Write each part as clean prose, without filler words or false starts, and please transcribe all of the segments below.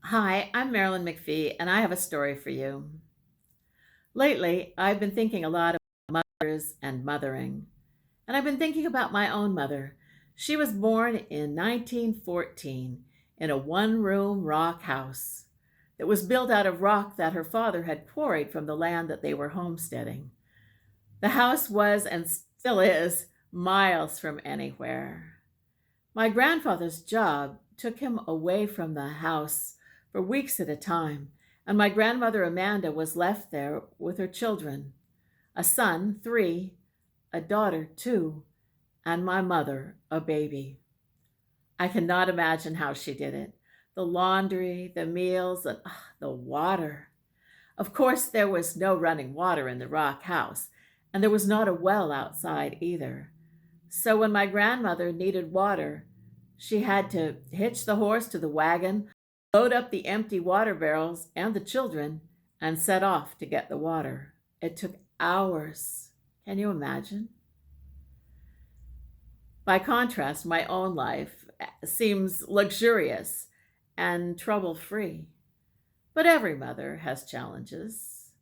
Hi, I'm Marilyn McPhee, and I have a story for you. Lately, I've been thinking a lot about mothers and mothering, and I've been thinking about my own mother. She was born in 1914 in a one-room rock house that was built out of rock that her father had quarried from the land that they were homesteading. The house was and still is miles from anywhere. My grandfather's job took him away from the house for weeks at a time, and my grandmother Amanda was left there with her children, a son, 3, a daughter, 2, and my mother, a baby. I cannot imagine how she did it. The laundry, the meals, and the water. Of course, there was no running water in the rock house, and there was not a well outside either. So when my grandmother needed water, she had to hitch the horse to the wagon, load up the empty water barrels and the children, and set off to get the water. It took hours. Can you imagine? By contrast, my own life seems luxurious and trouble free. But every mother has challenges,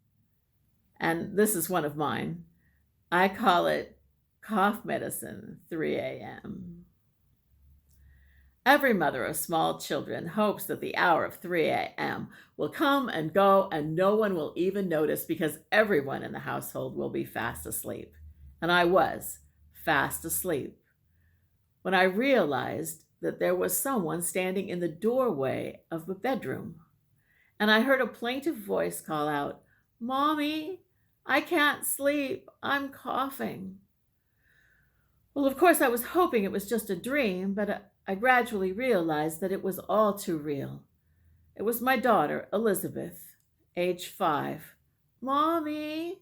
and this is one of mine. I call it cough medicine 3 a.m. Every mother of small children hopes that the hour of 3 a.m. will come and go and no one will even notice because everyone in the household will be fast asleep. And I was fast asleep when I realized that there was someone standing in the doorway of the bedroom. And I heard a plaintive voice call out, "Mommy, I can't sleep. I'm coughing." Well, of course, I was hoping it was just a dream, but I gradually realized that it was all too real. It was my daughter, Elizabeth, age 5. "Mommy."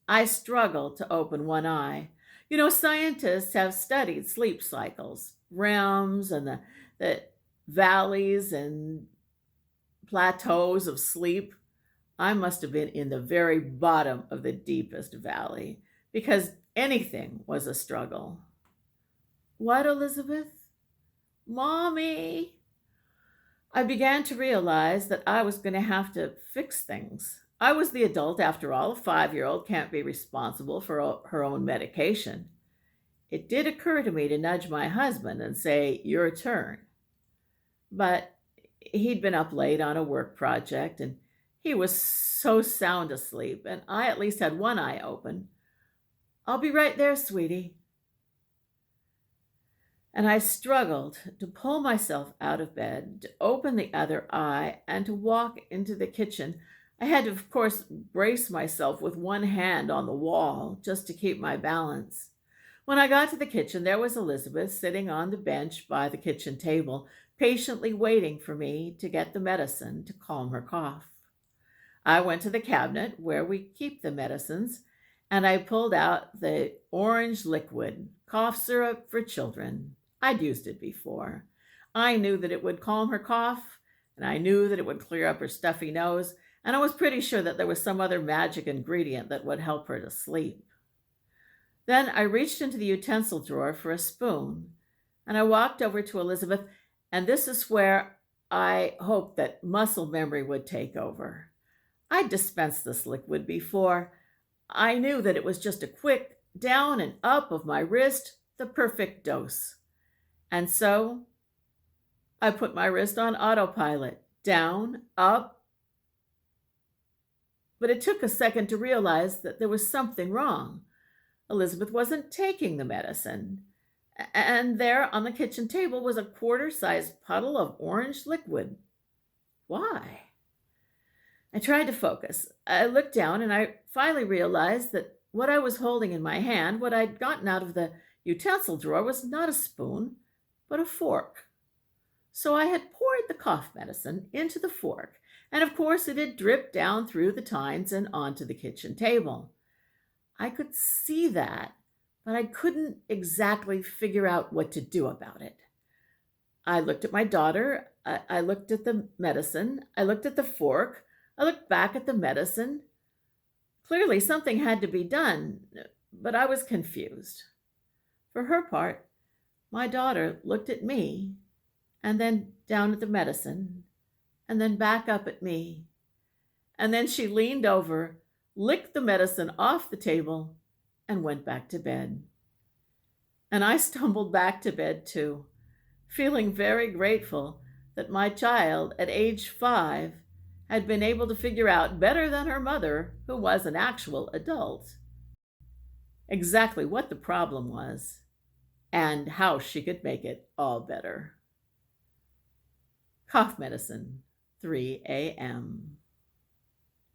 I struggled to open one eye. You know, scientists have studied sleep cycles, REMs, and the valleys and plateaus of sleep. I must have been in the very bottom of the deepest valley because anything was a struggle. "What, Elizabeth?" "Mommy." I began to realize that I was going to have to fix things. I was the adult after all. A 5-year-old can't be responsible for her own medication. It did occur to me to nudge my husband and say, "Your turn." But he'd been up late on a work project and he was so sound asleep, and I at least had one eye open. "I'll be right there, sweetie." And I struggled to pull myself out of bed, to open the other eye, and to walk into the kitchen. I had to, of course, brace myself with one hand on the wall just to keep my balance. When I got to the kitchen, there was Elizabeth sitting on the bench by the kitchen table, patiently waiting for me to get the medicine to calm her cough. I went to the cabinet where we keep the medicines, and I pulled out the orange liquid, cough syrup for children. I'd used it before. I knew that it would calm her cough, and I knew that it would clear up her stuffy nose, and I was pretty sure that there was some other magic ingredient that would help her to sleep. Then I reached into the utensil drawer for a spoon, and I walked over to Elizabeth, and this is where I hoped that muscle memory would take over. I'd dispensed this liquid before. I knew that it was just a quick down and up of my wrist, the perfect dose. And so I put my wrist on autopilot, down, up. But it took a second to realize that there was something wrong. Elizabeth wasn't taking the medicine. And there on the kitchen table was a quarter-sized puddle of orange liquid. Why? I tried to focus. I looked down and I finally realized that what I was holding in my hand, what I'd gotten out of the utensil drawer, was not a spoon, but a fork. So I had poured the cough medicine into the fork, and of course it had dripped down through the tines and onto the kitchen table. I could see that, but I couldn't exactly figure out what to do about it. I looked at my daughter, I looked at the medicine, I looked at the fork, I looked back at the medicine. Clearly, something had to be done, but I was confused. For her part, my daughter looked at me and then down at the medicine and then back up at me. And then she leaned over, licked the medicine off the table, and went back to bed. And I stumbled back to bed too, feeling very grateful that my child at age 5 had been able to figure out better than her mother, who was an actual adult, exactly what the problem was and how she could make it all better. Cough medicine, 3 a.m.